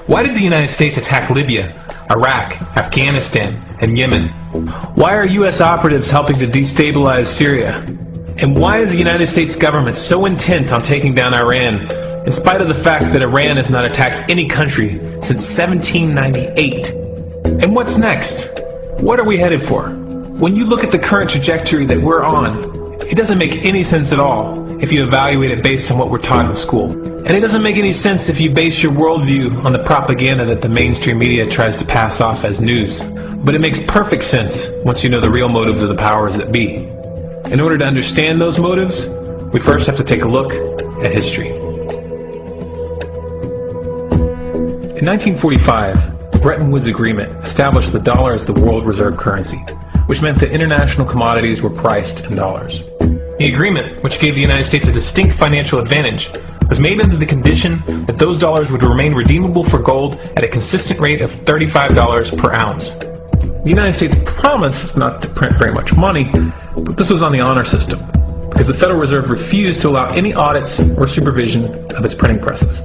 Why did the United States attack Libya, Iraq, Afghanistan, and Yemen? Why are U.S. operatives helping to destabilize Syria? And why is the United States government so intent on taking down Iran, in spite of the fact that Iran has not attacked any country since 1798? And what's next? What are we headed for? When you look at the current trajectory that we're on, it doesn't make any sense at all if you evaluate it based on what we're taught in school. And it doesn't make any sense if you base your worldview on the propaganda that the mainstream media tries to pass off as news. But it makes perfect sense once you know the real motives of the powers that be. In order to understand those motives, we first have to take a look at history. In 1945, the Bretton Woods Agreement established the dollar as the world reserve currency, which meant that international commodities were priced in dollars. The agreement, which gave the United States a distinct financial advantage, was made under the condition that those dollars would remain redeemable for gold at a consistent rate of $35 per ounce. The United States promised not to print very much money, but this was on the honor system, because the Federal Reserve refused to allow any audits or supervision of its printing presses.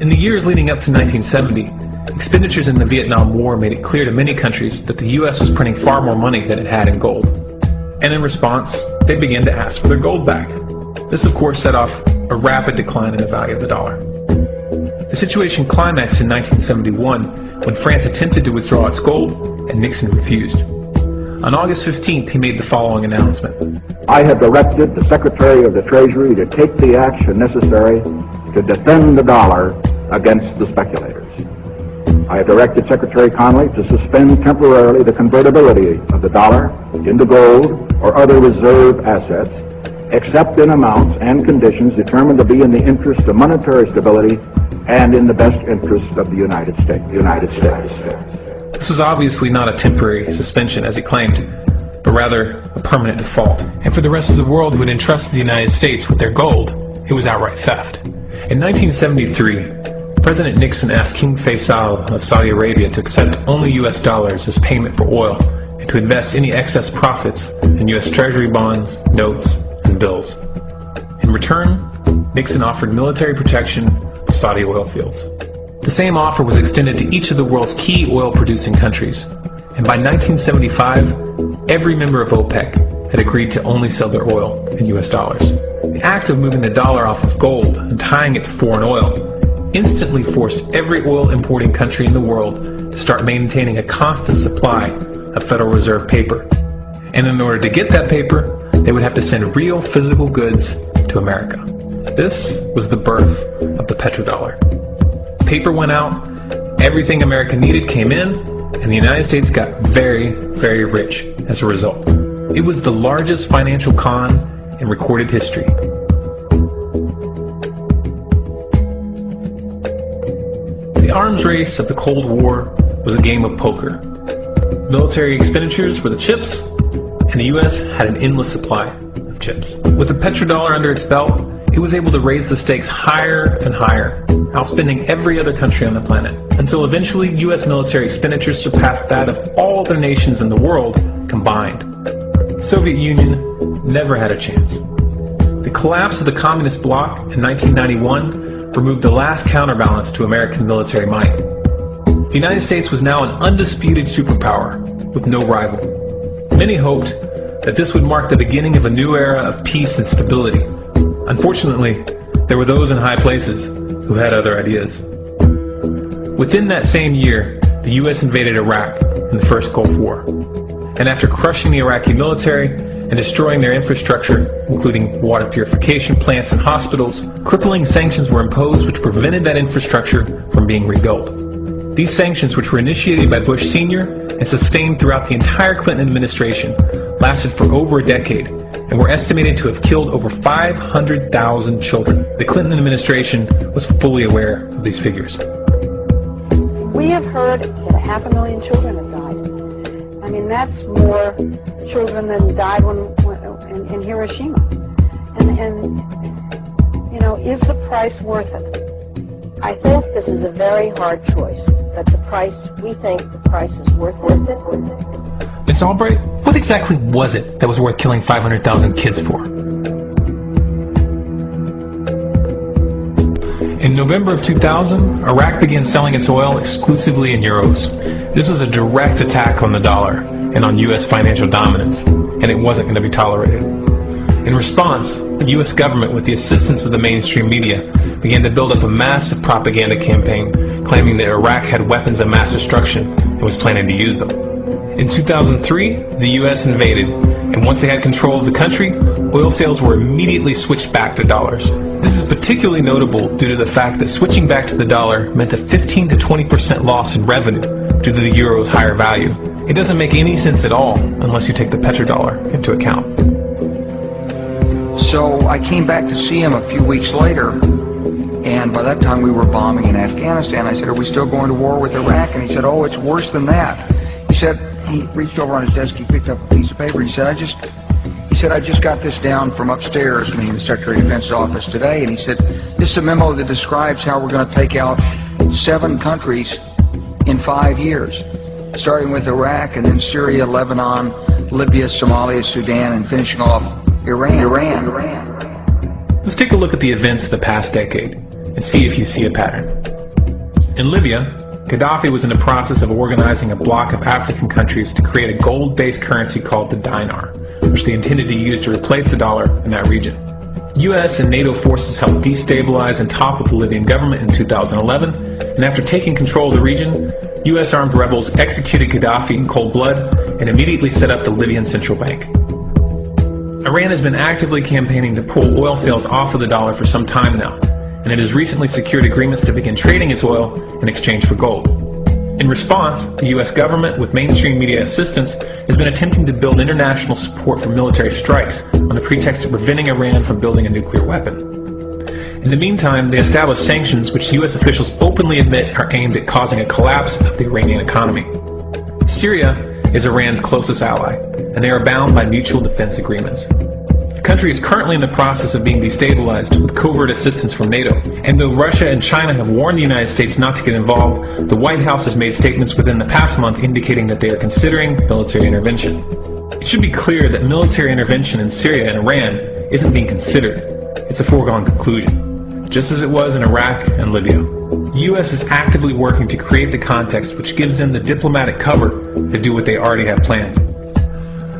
In the years leading up to 1970, expenditures in the Vietnam War made it clear to many countries that the U.S. was printing far more money than it had in gold. And in response, they began to ask for their gold back. This, of course, set off a rapid decline in the value of the dollar. The situation climaxed in 1971 when France attempted to withdraw its gold and Nixon refused. On August 15th, he made the following announcement. I have directed the Secretary of the Treasury to take the action necessary to defend the dollar against the speculators. I have directed Secretary Connally to suspend temporarily the convertibility of the dollar into gold or other reserve assets, except in amounts and conditions determined to be in the interest of monetary stability and in the best interest of the United States. This was obviously not a temporary suspension, as he claimed, but rather a permanent default. And for the rest of the world who had entrusted the United States with their gold, it was outright theft. In 1973, President Nixon asked King Faisal of Saudi Arabia to accept only U.S. dollars as payment for oil and to invest any excess profits in U.S. Treasury bonds, notes, and bills. In return, Nixon offered military protection for Saudi oil fields. The same offer was extended to each of the world's key oil-producing countries, and by 1975, every member of OPEC had agreed to only sell their oil in U.S. dollars. The act of moving the dollar off of gold and tying it to foreign oil instantly forced every oil-importing country in the world to start maintaining a constant supply of Federal Reserve paper. And in order to get that paper, they would have to send real physical goods to America. This was the birth of the petrodollar. Paper went out, everything America needed came in, and the United States got very, very rich as a result. It was the largest financial con in recorded history. The arms race of the Cold War was a game of poker. Military expenditures were the chips, and the U.S. had an endless supply of chips. With the petrodollar under its belt, it was able to raise the stakes higher and higher, outspending every other country on the planet, until eventually U.S. military expenditures surpassed that of all other nations in the world combined. The Soviet Union never had a chance. The collapse of the communist bloc in 1991 removed the last counterbalance to American military might. The United States was now an undisputed superpower with no rival. Many hoped that this would mark the beginning of a new era of peace and stability. Unfortunately, there were those in high places who had other ideas. Within that same year, the U.S. invaded Iraq in the first Gulf War. And after crushing the Iraqi military and destroying their infrastructure, including water purification plants and hospitals, crippling sanctions were imposed which prevented that infrastructure from being rebuilt. These sanctions, which were initiated by Bush Sr. and sustained throughout the entire Clinton administration, lasted for over a decade and were estimated to have killed over 500,000 children. The Clinton administration was fully aware of these figures. We have heard that 500,000 children have died. I mean, that's more children than died in Hiroshima. And you know, is the price worth it? I think this is a very hard choice, but we think the price is worth it. Miss Albright, what exactly was it that was worth killing 500,000 kids for? In November of 2000, Iraq began selling its oil exclusively in euros. This was a direct attack on the dollar and on U.S. financial dominance, and it wasn't going to be tolerated. In response, the U.S. government, with the assistance of the mainstream media, began to build up a massive propaganda campaign claiming that Iraq had weapons of mass destruction and was planning to use them. In 2003, the U.S. invaded, and once they had control of the country, oil sales were immediately switched back to dollars. This is particularly notable due to the fact that switching back to the dollar meant a 15 to 20% loss in revenue due to the euro's higher value. It doesn't make any sense at all unless you take the petrodollar into account. So I came back to see him a few weeks later, and by that time we were bombing in Afghanistan. I said, "Are we still going to war with Iraq?" And he said, "Oh, it's worse than that." He reached over on his desk, he picked up a piece of paper, he said, I just got this down from upstairs, meaning the Secretary of Defense's office today, and he said, "This is a memo that describes how we're going to take out 7 countries in 5 years, starting with Iraq and then Syria, Lebanon, Libya, Somalia, Sudan, and finishing off Iran. Let's take a look at the events of the past decade and see if you see a pattern. In Libya, Gaddafi was in the process of organizing a bloc of African countries to create a gold-based currency called the dinar, which they intended to use to replace the dollar in that region. U.S. and NATO forces helped destabilize and topple the Libyan government in 2011, and after taking control of the region, U.S. armed rebels executed Gaddafi in cold blood and immediately set up the Libyan Central Bank. Iran has been actively campaigning to pull oil sales off of the dollar for some time now, and it has recently secured agreements to begin trading its oil in exchange for gold. In response, the U.S. government, with mainstream media assistance, has been attempting to build international support for military strikes on the pretext of preventing Iran from building a nuclear weapon. In the meantime, they established sanctions which U.S. officials openly admit are aimed at causing a collapse of the Iranian economy. Syria is Iran's closest ally, and they are bound by mutual defense agreements. The country is currently in the process of being destabilized with covert assistance from NATO, and though Russia and China have warned the United States not to get involved, the White House has made statements within the past month indicating that they are considering military intervention. It should be clear that military intervention in Syria and Iran isn't being considered. It's a foregone conclusion, just as it was in Iraq and Libya. The U.S. is actively working to create the context which gives them the diplomatic cover to do what they already have planned.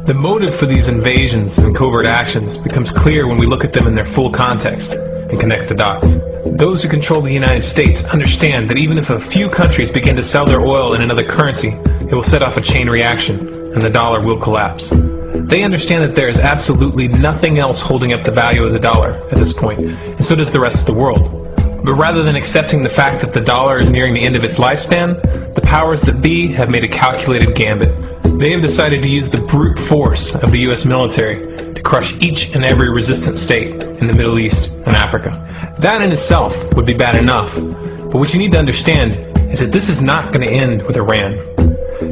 The motive for these invasions and covert actions becomes clear when we look at them in their full context and connect the dots. Those who control the United States understand that even if a few countries begin to sell their oil in another currency, it will set off a chain reaction and the dollar will collapse. They understand that there is absolutely nothing else holding up the value of the dollar at this point, and so does the rest of the world. But rather than accepting the fact that the dollar is nearing the end of its lifespan, the powers that be have made a calculated gambit. They have decided to use the brute force of the U.S. military to crush each and every resistant state in the Middle East and Africa. That in itself would be bad enough, but what you need to understand is that this is not going to end with Iran.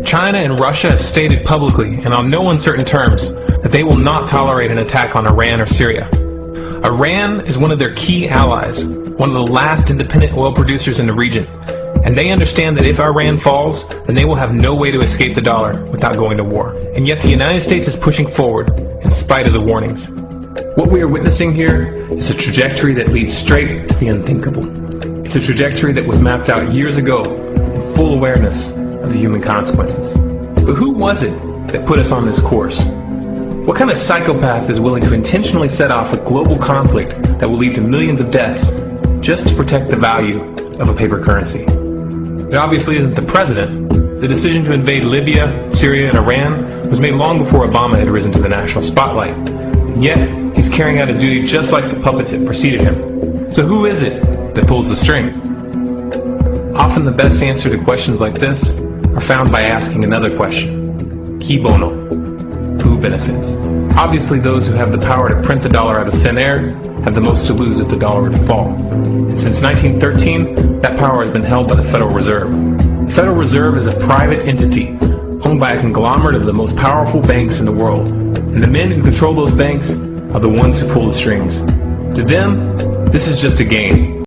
China and Russia have stated publicly and on no uncertain terms that they will not tolerate an attack on Iran or Syria. Iran is one of their key allies, one of the last independent oil producers in the region, and they understand that if Iran falls, then they will have no way to escape the dollar without going to war. And yet the United States is pushing forward in spite of the warnings. What we are witnessing here is a trajectory that leads straight to the unthinkable. It's a trajectory that was mapped out years ago in full awareness of the human consequences. But who was it that put us on this course? What kind of psychopath is willing to intentionally set off a global conflict that will lead to millions of deaths just to protect the value of a paper currency? It obviously isn't the president. The decision to invade Libya, Syria, and Iran was made long before Obama had risen to the national spotlight. And yet, he's carrying out his duty just like the puppets that preceded him. So who is it that pulls the strings? Often the best answer to questions like this are found by asking another question. Qui bono? Who benefits? Obviously those who have the power to print the dollar out of thin air have the most to lose if the dollar were to fall. And since 1913, that power has been held by the Federal Reserve. The Federal Reserve is a private entity owned by a conglomerate of the most powerful banks in the world. And the men who control those banks are the ones who pull the strings. To them, this is just a game.